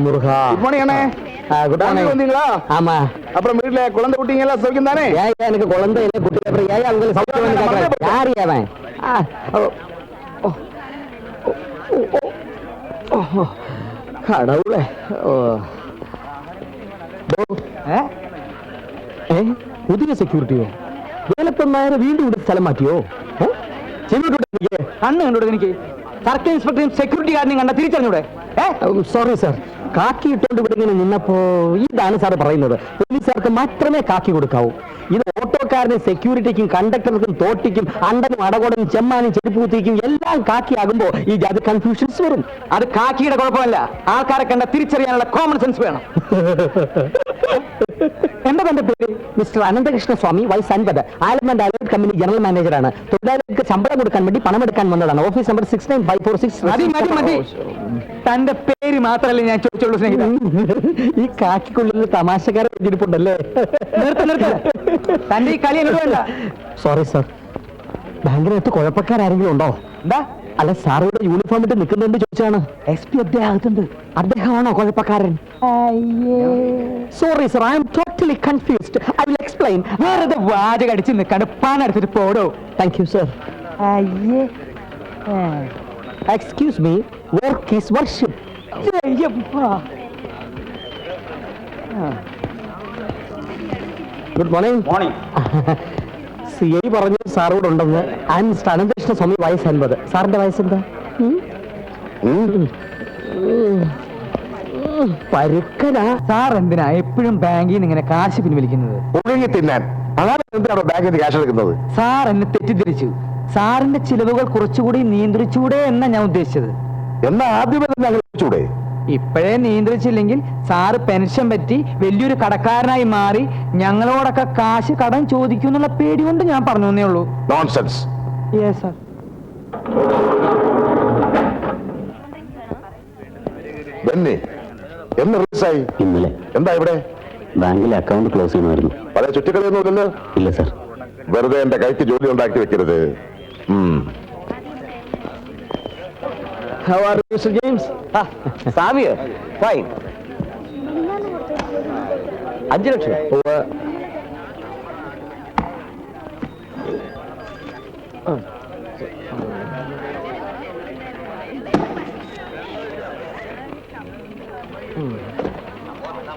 முருகா. Good morning அண்ணே. Good morning. வந்தீங்களா? ஆமா. அப்புறம் வீட்ல குழந்தை குட்டிங்க எல்லாம் சௌக்கியம் தானே? எனக்கு குழந்தை இல்ல, குட்டி அப்புறம் ஏன் அவங்க சௌக்கியம் கேக்குறாங்க? யாரு அவன்? கடவுளே. പുതിയ സെക്യൂരിറ്റിയോ? വേലപ്പന്മാരെ വീണ്ടും ഇവിടെ സ്ഥലം മാറ്റിയോ? കണ്ണ് കണ്ടോടെ എനിക്ക് സർക്കിൾ ഇൻസ്പെക്ടറും സെക്യൂരിറ്റി ഗാർഡിനെയും കണ്ട തിരിച്ചറിഞ്ഞൂടെ? സോറി സാർ, കാക്കി ഇട്ടുകൊണ്ട് ഇവിടെ ഇങ്ങനെ നിന്നപ്പോ ഇതാണ് സാർ പറയുന്നത്, പോലീസുകാർക്ക് മാത്രമേ കാക്കി കൊടുക്കാവൂ. ഇത് ഓട്ടോക്കാരനും സെക്യൂരിറ്റിക്കും കണ്ടക്ടർക്കും തോട്ടിക്കും അണ്ടനും അടകോടനും ചെമ്മാനും ചെരുപ്പൂത്തിക്കും എല്ലാം കാക്കിയാകുമ്പോ ഈ ജാതി കൺഫ്യൂഷൻസ് വരും. അത് കാക്കിയുടെ കുഴപ്പമല്ല, ആൾക്കാരെ കണ്ട തിരിച്ചറിയാനുള്ള കോമൺ സെൻസ് വേണം. എന്താ തന്റെ പേര്? മിസ്റ്റർ അനന്തകൃഷ്ണ സ്വാമി, വൈസ് 50, ആലമൻഡ് അലേർട്ട് കമ്പനി ജനറൽ മാനേജറാണ്. തൊഴിലാളികൾക്ക് ശമ്പളം കൊടുക്കാൻ വേണ്ടി പണമെടുക്കാൻ വന്നതാണ്. Office number 69546. തന്റെ പേര് മാത്രമല്ലേ ഞാൻ ചോദിച്ചുള്ളൂ സ്നേഹിത. ഈ കാക്കിക്കുള്ളിൽ തമാശക്കാരെ ഇരിപ്പുണ്ടല്ലേ? തന്റെ ഈ കളി എന്നോട് വേണ്ട. സോറി സാർ, ബാങ്കിനകത്ത് കുഴപ്പക്കാരെങ്കിലും ഉണ്ടോ? എന്താ? അല്ല, സാറിവിടെ യൂണിഫോം ഇട്ട് നിൽക്കുന്നുണ്ട് ചോദിച്ചാണ്. SP അദ്ദേഹത്തുണ്ട്. അദ്ദേഹമാണോ കുഴപ്പക്കാരൻ? Sorry sir, I am totally confused. I will explain. വേറെ വാചക അടിച്ച് നിൽക്കാണ്ട് പാൻ എടുത്തിട്ട് പോടോ. Thank you sir. Excuse me, work is worship. Good morning. Morning. CI പറഞ്ഞു സാറോട് ഉണ്ടെന്ന്. മിസ്റ്റർ അനന്തകൃഷ്ണ സ്വാമി, വയസ്സ് 50. സാറിന്റെ വയസ്സെന്താ? പരുക്കനാ. സാർ എന്തിനാ എപ്പോഴും ബാങ്കിൽ നിന്ന് ഇങ്ങനെ കാശ് പിൻവലിക്കുന്നത്? ഉള്ളി തിന്നാൻ. അതാണ് എന്തിനാണോ ബാങ്കിൽ നിന്ന് ക്യാഷ് എടുക്കുന്നത്? സാർ എന്നെ തെറ്റിദ്ധരിച്ചു. സാറിന്റെ ചിലവുകൾ കുറച്ചുകൂടി നിയന്ത്രിച്ചൂടെ എന്നാ ഞാൻ ഉദ്ദേശിച്ചത്. എന്നാ ആദ്യമേ തന്നെ അങ്ങനെ ചോദിച്ചൂടെ? ഇപ്പോഴേ നിയന്ത്രിച്ചില്ലെങ്കിൽ സാറ് പെൻഷൻ പറ്റി വലിയൊരു കടക്കാരനായി മാറി ഞങ്ങളോടൊക്കെ കാശ് കടം ചോദിക്കുന്നുള്ള പേടി കൊണ്ട് ഞാൻ പറഞ്ഞു എന്നേ ഉള്ളൂ. നോൺസെൻസ്. Yes sir. ബെന്നി, എന്ന് റിലീസായി? ഇന്നലെ. എന്താ ഇവിടെ? ബാങ്കിലെ അക്കൗണ്ട് ക്ലോസ് ചെയ്യണമായിരുന്നു. പഴയ ചുറ്റിക്കളിയൊന്നുമില്ലല്ലോ? ഇല്ല സർ. വെറുതെ എന്റെ കൈക്ക് ജോലി ഉണ്ടാക്കി വെക്കരുത്. How are you, Mr. James? Xavier fine. 5 ലക്ഷം.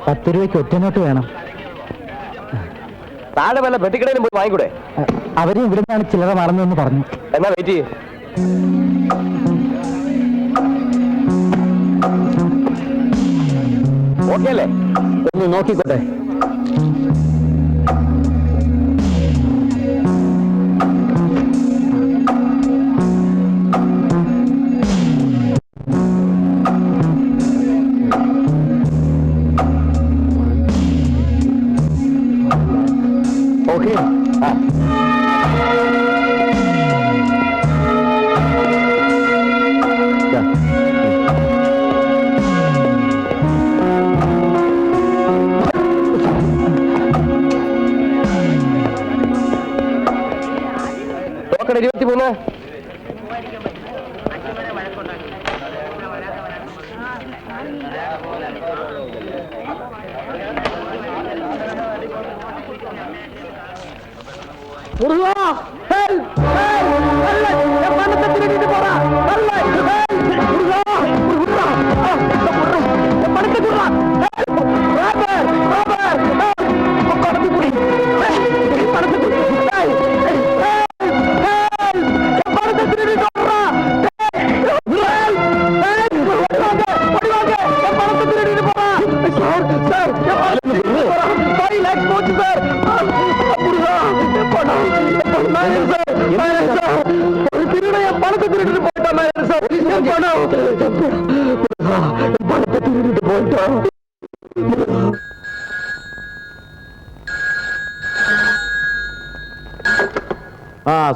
$10 രൂപയ്ക്ക് ഒറ്റനോട്ട് വേണം. താഴെ വല്ല പെട്ടിക്കടയിലും പോയി വാങ്ങിക്കൂടെ? അവരും ഇവിടെ നിന്നാണ് ചില്ലറ മറന്നതെന്ന് പറഞ്ഞു. എന്നാ വെയിറ്റ് ചെയ്യേ. ഓക്കെ അല്ലേ? ഒന്ന് നോക്കിക്കോട്ടെ. Okay. Token 23.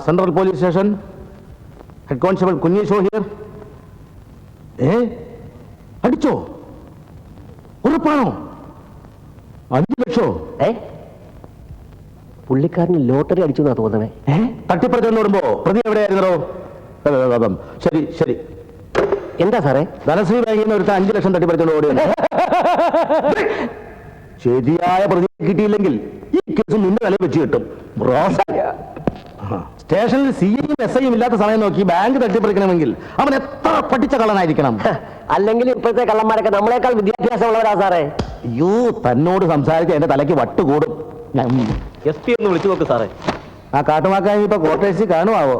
Central police station. Head constable Kunhi ഷോ ഹിയർ. അടിച്ചോ? ഉറപ്പാണോ? 5 ലക്ഷോ? പുള്ളിക്കാരന് ലോട്ടറി അടിച്ചു എന്നാ തോന്നണേ. തട്ടിപ്പറിച്ചോടുമ്പോ പ്രതി എവിടെയായിരുന്നോ? ശരി ശരി. എന്താ സാറേ? ധനശ്രീ ബാങ്കിൽ നിന്ന് ഒരുത്ത 5 ലക്ഷം തട്ടിപ്പറിച്ചോണ്ട് ഓടിയത്. ശരിയായ പ്രതി കിട്ടിയില്ലെങ്കിൽ ഈ കേസ് നിന്റെ വില വെച്ച് കിട്ടും. സ്റ്റേഷനിൽ CIയും SIയും ഇല്ലാത്ത സമയം നോക്കി ബാങ്ക് തട്ടിപ്പറിക്കണമെങ്കിൽ അവൻ എത്ര പഠിച്ച കള്ളനായിരിക്കണം. അല്ലെങ്കിൽ ഇപ്പോഴത്തെ കള്ളന്മാരൊക്കെ നമ്മളെക്കാൾ വിദ്യാഭ്യാസമുള്ളവരാ സാറേ. അയ്യോ, തന്നോട് സംസാരിച്ച് എന്റെ തലയ്ക്ക് വട്ടുകൂടും. SP ഒന്ന് വിളിച്ചു നോക്ക് സാറേ. ആ കാട്ടുമാക്കാൻ ഇപ്പൊ കോട്ടേഴ്സിൽ കാണുമാവോ?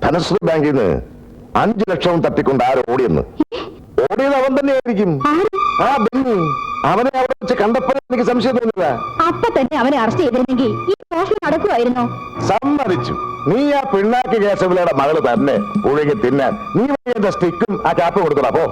ധനശ്രീ ബാങ്കിൽ നിന്ന് 5 ലക്ഷവും തട്ടിക്കൊണ്ട് ആരോ ഓടിയെന്ന്. ഓടിയത് അവൻ തന്നെയായിരിക്കും. ആ ബെന്നി. അവനെ അവിടെ വെച്ച് കണ്ടപ്പോഴും എനിക്ക് സംശയം തോന്നില്ല. അപ്പൊ തന്നെ അവനെ അറസ്റ്റ് ചെയ്തിരുന്നെങ്കിൽ ഈ മോഷണം നടക്കുമായിരുന്നോ? സമ്മതിച്ചു. നീ ആ പിണ്ണാക്ക് കേശവലയുടെ മകള് തന്നെ പുഴകി തിന്നാൻ നീ എന്റെ സ്റ്റിക്കും ആ ചാപ്പ് കൊടുക്കണം. അപ്പോ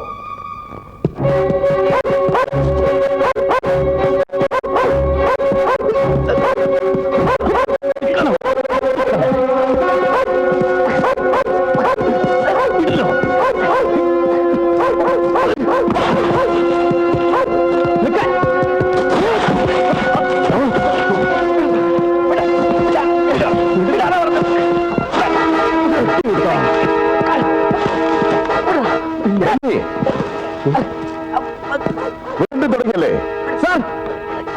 വീണ്ടും തുടങ്ങിയല്ലേ സാർ?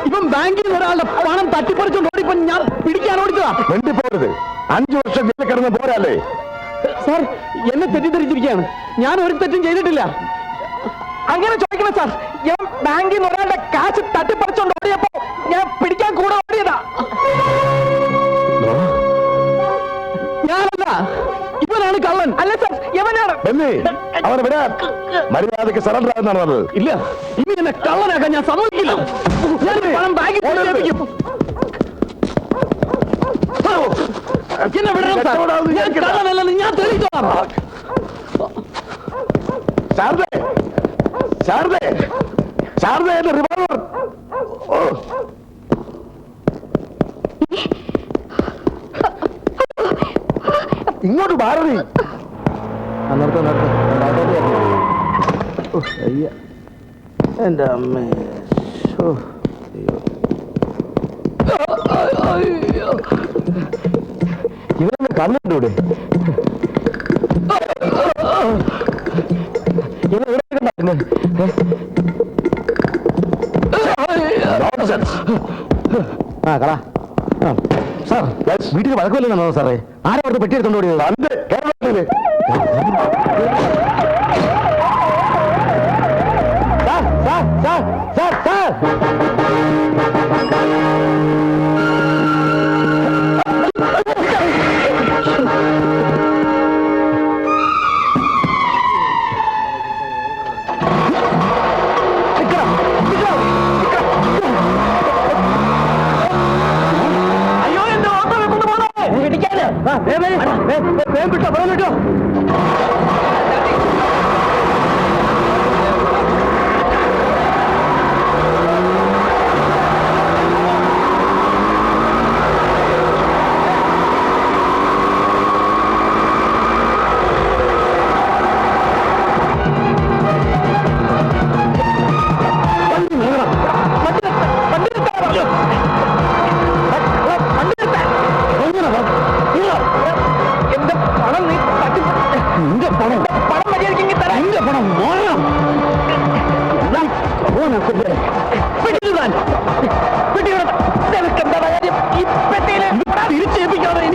ഇപ്പം ബാങ്കിൽ നിന്ന് ഒരാളുടെ പണം തട്ടിപ്പറിച്ചോണ്ട് ഓടിപ്പോ ഞാൻ പിടിക്കാൻ ഓടിച്ചതാ. വേണ്ടി പോരുത്. 5 വർഷം ജയിലിൽ കിടന്ന് പോരല്ലേ? സാർ, എന്നെ തെറ്റിദ്ധരിച്ചിരിക്കുകയാണ്. ഞാൻ ഒരു തെറ്റും ചെയ്തിട്ടില്ല. അങ്ങനെ ചോദിക്കണം സാർ. ഞാൻ ബാങ്കിൽ നിന്ന് ഒരാളുടെ കാശ് തട്ടിപ്പറിച്ചോണ്ട് ഓടിയപ്പോ ഞാൻ പിടിക്കാൻ കൂടെ ഓടിയതാ. ഞാനല്ല, ഇവനാണ് കള്ളൻ. അല്ല സാർ, എവനാണ്? ബെന്നി, അവനെ വിടാൻ മര്യാദയ്ക്ക് സറണ്ടർ ആകുന്നതാണ് പറഞ്ഞത്. ഇല്ല, ഇനി എന്നെ കള്ളനാക്കാൻ ഞാൻ സമ്മതിക്കില്ല. ഞാൻ ഈ പണം ബാങ്കിൽ നിക്ഷേപിക്കും. എന്നെ വിടണം സാർ. ഞാൻ കള്ളനല്ലെന്ന് ഞാൻ തെളിയിച്ചോളാം. ശാരദേ, ശാരദേ, ശാരദേ, എന്റെ റിവോൾവർ. ഇങ്ങോട്ട് മാറി. എന്റെ അമ്മേ. ഇവനെ കണ്ടിട്ടൂടെ? ആ കളാ. സാർ, വീട്ടിൽ വഴക്കമില്ലെന്നാണോ സാറേ? ആരാ അവിടുത്തെ പെട്ടി എടുത്തോണ്ട് ഓടിയത്? അന്ന് കേരളത്തില് sir, sir, sir, sir, sir. അയ്യോ, എന്റെ ഓട്ടോ കൊണ്ടുപോകണേ. പിടിക്കാന്. തിരിച്ചേൽപ്പിക്കാതെ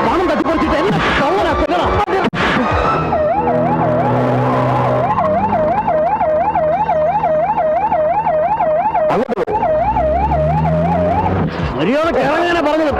പണം തട്ടിപ്പറിച്ചിട്ട് എന്നെ കള്ളനാ കൊല്ലണം. മര്യാദ കേറാനാ പറഞ്ഞത്.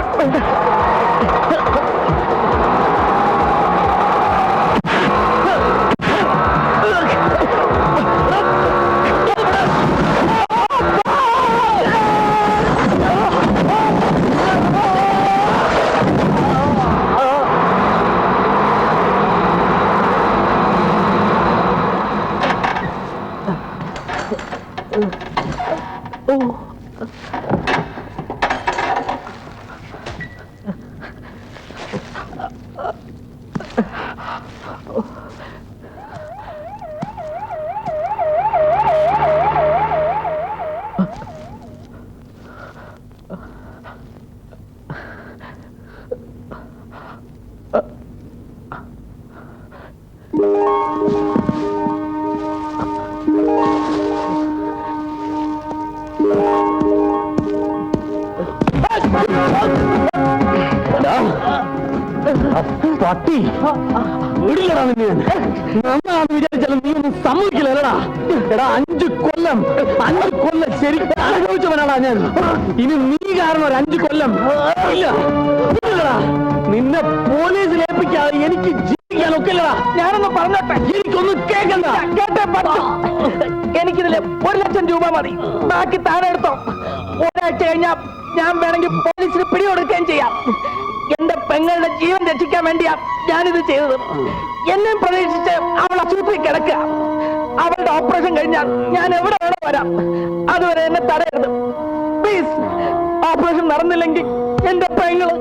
പട്ടി വീടില്ലടാ നിന്നെ നന്നാന്ന് വിചാരിച്ചാലും നീ ഒന്നും സമ്മതിക്കില്ലടാ. എടാ 5 കൊല്ലം ശരിക്കും അനുഭവിച്ചവനാടാ ഞാൻ. ഇനി നീ കാരണം ഒരു 5 കൊല്ലം ഇല്ല ഇല്ലടാ. നിന്നെ പോലീസിൽ ഏൽപ്പിക്കാതെ എനിക്ക് ജീവിക്കാൻ ഒക്കില്ലടാ. ഞാനൊന്ന് പറഞ്ഞോട്ടെ, എനിക്കൊന്നും കേൾക്കണ്ട. കേട്ടേ പറ്റും. എനിക്കിതില് 1 ലക്ഷം രൂപ മതി. ബാക്കി താഴെ എടുത്തോ. ഒരാഴ്ച കഴിഞ്ഞാൽ ഞാൻ വേണമെങ്കിൽ പോലീസിന് പിടികൊടുക്കുകയും ചെയ്യാം. എന്റെ പെങ്ങളുടെ ജീവൻ രക്ഷിക്കാൻ വേണ്ടിയാ ഞാനിത് ചെയ്തത്. എന്നെ പ്രതീക്ഷിച്ച് അവൾ ആശുപത്രി കിടക്കുക. അവളുടെ ഓപ്പറേഷൻ കഴിഞ്ഞാൽ ഞാൻ എവിടെ വേണോ വരാം. അതുവരെ എന്നെ തടയരുത് പ്ലീസ്. ഓപ്പറേഷൻ നടന്നില്ലെങ്കിൽ എന്റെ പെങ്ങള്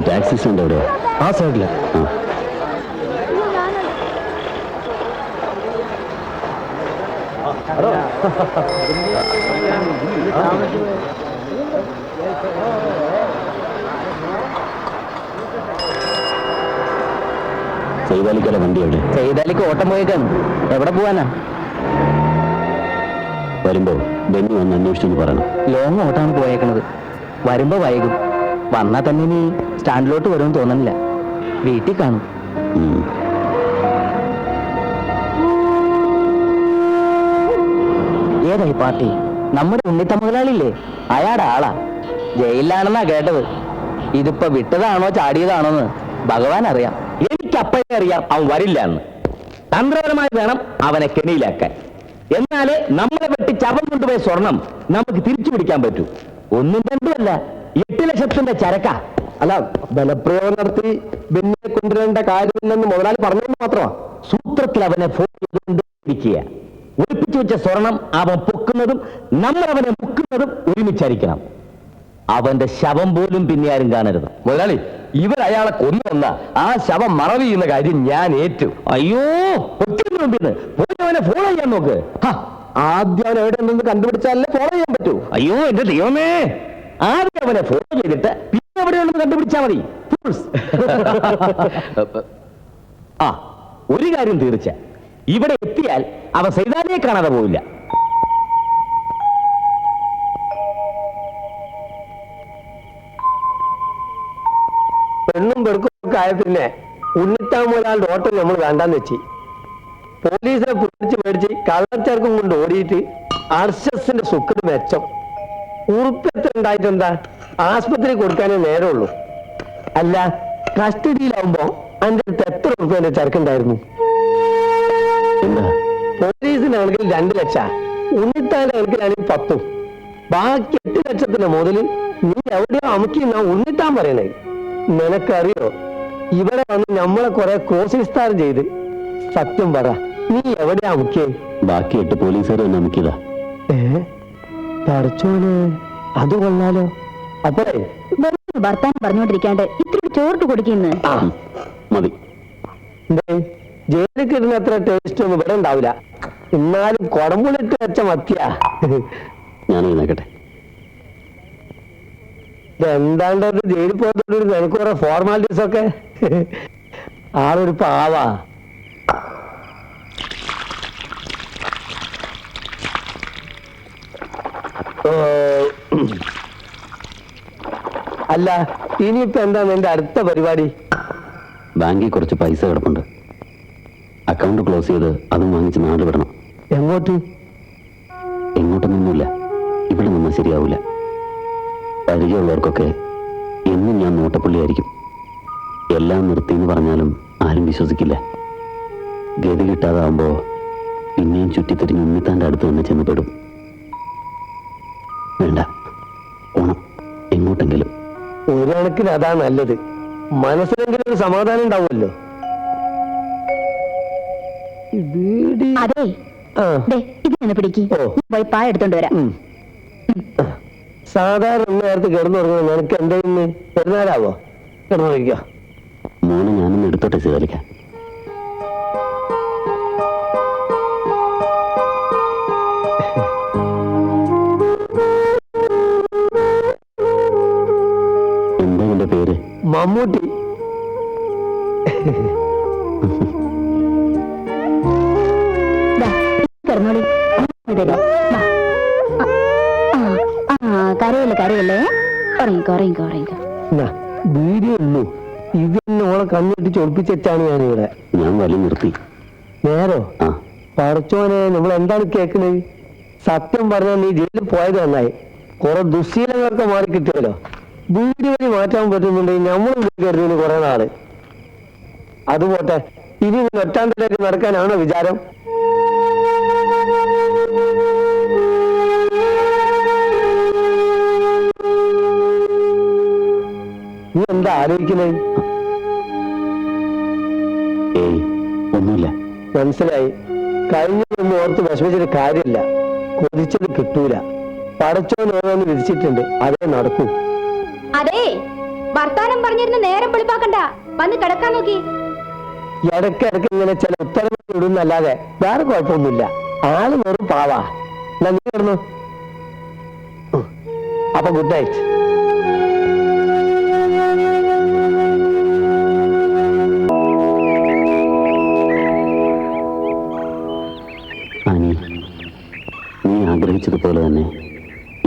ടാക്സി സ്റ്റാൻഡ് എവിടെ? ആ സൈഡില്. സൈതാലിക്കയുടെ വണ്ടി എവിടെ? ചെയ്താലിക്ക് ഓട്ടം പോയേക്കാണ്. എവിടെ പോവാനാ? വരുമ്പോ ബെന്നി വന്ന് അന്വേഷിച്ചെന്ന് പറയണം. ലോങ് ഓട്ടാണ് പോയേക്കണത്. വരുമ്പോ വൈകും. വന്നാൽ തന്നെ ഇനി സ്റ്റാൻഡിലോട്ട് വരുമെന്ന് തോന്നണില്ല. വീട്ടിൽ കാണും. ഏതായി പാർട്ടി? നമ്മുടെ ഉണ്ണിത്ത മുതലാളിയില്ലേ, അയാളുടെ ആളാ. ജയിലിലാണെന്നാ കേട്ടത്. ഇതിപ്പോ വിട്ടതാണോ ചാടിയതാണോന്ന് ഭഗവാൻ അറിയാം. എനിക്ക് അപ്പഴേ അറിയാം അവൻ വരില്ല എന്ന്. തന്ത്രപരമായി വേണം അവനെ കെണിയിലാക്കാൻ. എന്നാലേ നമ്മളെ വെട്ടി ചവം കൊണ്ടുപോയ സ്വർണം നമുക്ക് തിരിച്ചു പിടിക്കാൻ പറ്റൂ. 1 2 അല്ല, 8 ലക്ഷത്തിന്റെ ചരക്ക. അല്ല, ബലപ്രയോഗം നടത്തി ബെന്നിയെ കൊണ്ടുവരേണ്ട കാര്യമില്ലെന്ന് മുതലാളി പറഞ്ഞത് മാത്രമാ. സൂത്രത്തിൽ അവനെ ഫോൺ ചെയ്തുകൊണ്ട് പിടിക്കുക. ഒളിപ്പിച്ചു വെച്ച സ്വർണം അവൻ പൊക്കുന്നതും നമ്മൾ അവനെ മുക്കുന്നതും ഒരുമിച്ചായിരിക്കണം. അവന്റെ ശവം പോലും പിന്നെ ആരും കാണരുത്. മുതലാളി, ഇവർ അയാളെ കൊന്നുവന്ന ആ ശവം മറവ് ചെയ്യുന്ന കാര്യം ഞാൻ ഏറ്റു. അയ്യോ, ഒത്തിരി മുമ്പിന്ന് പോയി അവനെ ഫോളോ ചെയ്യാൻ നോക്ക്. ആദ്യം അവൻ എവിടെ ഉണ്ടെന്ന് കണ്ടുപിടിച്ചാലേ ഫോളോ ചെയ്യാൻ പറ്റൂ. അയ്യോ എന്റെ ദൈവമേ, ആദ്യം അവനെ ഫോളോ ചെയ്തിട്ട് പിന്നെ എവിടെയുണ്ടെന്ന് കണ്ടുപിടിച്ചാൽ മതി. ആ, ഒരു കാര്യം തീർച്ച, ഇവിടെ എത്തിയാൽ അവൻ സൈതാലിയെ കാണാതെ പോവില്ല. ഒക്കെ ആയ പിന്നെ ഉണ്ണിത്താമൂലാളുടെ ഓട്ടം നമ്മൾ വേണ്ടാന്ന് വെച്ച് പോലീസിനെ പിടിച്ച് കള്ളച്ചേർക്കും കൊണ്ട് ഓടിയിട്ട് അർഷസിന്റെ സുഖം മെച്ചം ഉറുപ്പത്ത് ഉണ്ടായിട്ടെന്താ ആസ്പത്രി കൊടുക്കാനേ നേരമുള്ളൂ. അല്ല കസ്റ്റഡിയിലാവുമ്പോ അതിന്റെ അടുത്ത് എത്ര ഉറുപ്പ്യന്റെ ചരക്കുണ്ടായിരുന്നു? പോലീസിനാണെങ്കിൽ 2 ലക്ഷം, ഉണ്ണിത്താന്റെ കണക്കിലാണെങ്കിൽ 10. ബാക്കി 8 ലക്ഷത്തിന്റെ മുതല് നീ എവിടെയോ അമുക്കിന്നാ ഉണ്ണിത്താൻ പറയണേ. നിനക്കറിയോ ഇവിടെ വന്ന് നമ്മളെ കുറെ ക്രോസിസ്താരം ചെയ്ത്. സത്യം പറ, നീ എവിടെയാ അമുക്കിയേ? ബാക്കി 8 പോലീസുകാർ തന്നെ നമുക്കിതാ. പഠിച്ചോന് അത് കൊള്ളാലോ. അപ്പോഴേ ഭർത്താനം പറഞ്ഞോണ്ടിരിക്കാണ്ട് ഇത്തിരി ചോറ് കൊടുക്കുന്നു. മതി. ജയിലിൽ കിട്ടുന്ന അത്ര ടേസ്റ്റ് ഒന്നും ഇവിടെ ഉണ്ടാവില്ല. എന്നാലും കുടമ്പുളിട്ട് വെച്ച മത്തിയാ. ഞാൻ എഴുന്നേക്കട്ടെ. എന്താണ്ടത് ജയിലിൽ പോയതോട് നിനക്ക് കുറെ ഫോർമാലിറ്റീസ് ഒക്കെ. ആളൊരു പാവാ. അല്ല ഇനിയിപ്പോ എന്താ നിന്റെ അടുത്ത പരിപാടി? ബാങ്കിൽ കുറച്ച് പൈസ കിടപ്പുണ്ട്. അക്കൗണ്ട് ക്ലോസ് ചെയ്ത് അതും വാങ്ങിച്ച് നാട് വിടണം. എങ്ങോട്ട്? എങ്ങോട്ടൊന്നുമില്ല, ഇവിടെ നിന്നാൽ ശരിയാവില്ല. പരിചയമുള്ളവർക്കൊക്കെ എന്നും ഞാൻ നോട്ടപ്പുള്ളിയായിരിക്കും. എല്ലാം നിർത്തിയെന്ന് പറഞ്ഞാലും ആരും വിശ്വസിക്കില്ല. ഗതി കിട്ടാതാവുമ്പോ പിന്നെയും ചുറ്റിത്തിരിഞ്ഞ് ഉണ്ണിത്താൻ്റെ അടുത്ത് തന്നെ ചെന്ന് പെടും. വേണ്ട, ഓണം എങ്ങോട്ടെങ്കിലും. ഒരു കണക്കിന് അതാ നല്ലത്. മനസ്സിലെങ്കിലും ഒരു സമാധാനം ഉണ്ടാവുമല്ലോ. അതെ, ഇതിനെ പിടിക്ക്. പോയി പായ എടുത്തോണ്ട് വരാം. സാധാരണ നേരത്ത് കിടന്നു തുടങ്ങുന്നത് നിനക്ക് എന്തെന്ന് പെരുന്നാലാവോ? കിടന്നു കഴിക്കോ? മോനെ ഞാനൊന്ന് എടുത്തോട്ടെ സീതലിക്ക. എന്താ എന്റെ പേര്? മമ്മൂട്ടി. കിടന്നോളി. കരയല്ലേ കരയല്ലേ, കുറയും. വീഡിയോ ഉള്ളൂ. ഇതെന്നെ ഓളെ കണ്ണിട്ട് ചൊളിപ്പിച്ചാണ് ഞാനിവിടെ. ഞാൻ വലി നിർത്തി. നേരോ? പടച്ചോനെ, നമ്മൾ എന്താണ് കേൾക്കുന്നത്? സത്യം പറഞ്ഞാൽ നീ ജയിലിൽ പോയത് നന്നായി. കുറെ ദുശ്ശീലങ്ങളൊക്കെ മാറി കിട്ടിയല്ലോ. വീഡിയോ വഴി മാറ്റാൻ പറ്റുന്നുണ്ടെങ്കിൽ നമ്മളും കരുതുന്നു കുറെ നാള്. അതുപോട്ടെ, ഇനി ഒറ്റാണ്ടിലേക്ക് നടക്കാനാണോ വിചാരം? നീ എന്താ ആലോചിക്കുന്നത്? ഏയ് ഒന്നുമില്ല. മനസ്സിലായി. കഴിഞ്ഞതൊന്നും ഓർത്ത് വിഷമിച്ചിട്ട് കാര്യമില്ല. കൊതിച്ചത് കിട്ടൂല. പടച്ചോൻ ഓരോന്ന് വിധിച്ചിട്ടുണ്ട്, അതേ നടക്കൂ. അതെ, വർത്താനം പറഞ്ഞിരുന്ന് നേരം വെളുപ്പാക്കണ്ട, വന്ന് കിടക്കാൻ നോക്കി. ഇടയ്ക്കിടയ്ക്ക് ഇങ്ങനെ ചില ഉത്തരവുകൾ ഇടുന്നല്ലാതെ വേറെ കുഴപ്പമൊന്നുമില്ല. ആള് വെറും പാവാ. എന്നാ നീ കിടന്നു. അപ്പൊ ഗുഡ് നൈറ്റ്. ആനി, നീ ആഗ്രഹിച്ചതുപോലെ തന്നെ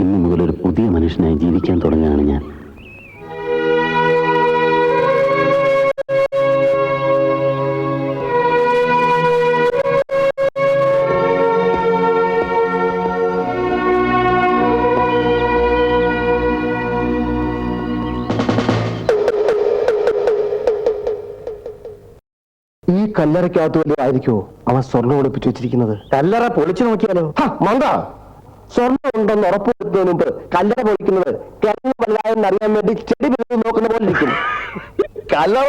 ഇന്നു മുതൽ ഒരു പുതിയ മനുഷ്യനായി ജീവിക്കാൻ തുടങ്ങുകയാണ് ഞാൻ. ഈ കല്ലറയ്ക്കകത്ത് വല്ലതും ആയിരിക്കുമോ അവൻ സ്വർണ്ണം ഒളിപ്പിച്ചു വെച്ചിരിക്കുന്നത്? കല്ലറ പൊളിച്ചു നോക്കിയാലോ? മന്ദ, സ്വർണ്ണം ഉണ്ടെന്ന് ഉറപ്പുവരുത്തുന്നതിന് മുമ്പ് കല്ലറ പൊളിക്കുന്നത് കിഴങ്ങ് വലുതായെന്ന് അറിയാൻ വേണ്ടി ചെടി നോക്കുന്ന പോലെ ഇരിക്കും. കല്ലറ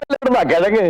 കിഴങ്ങ്.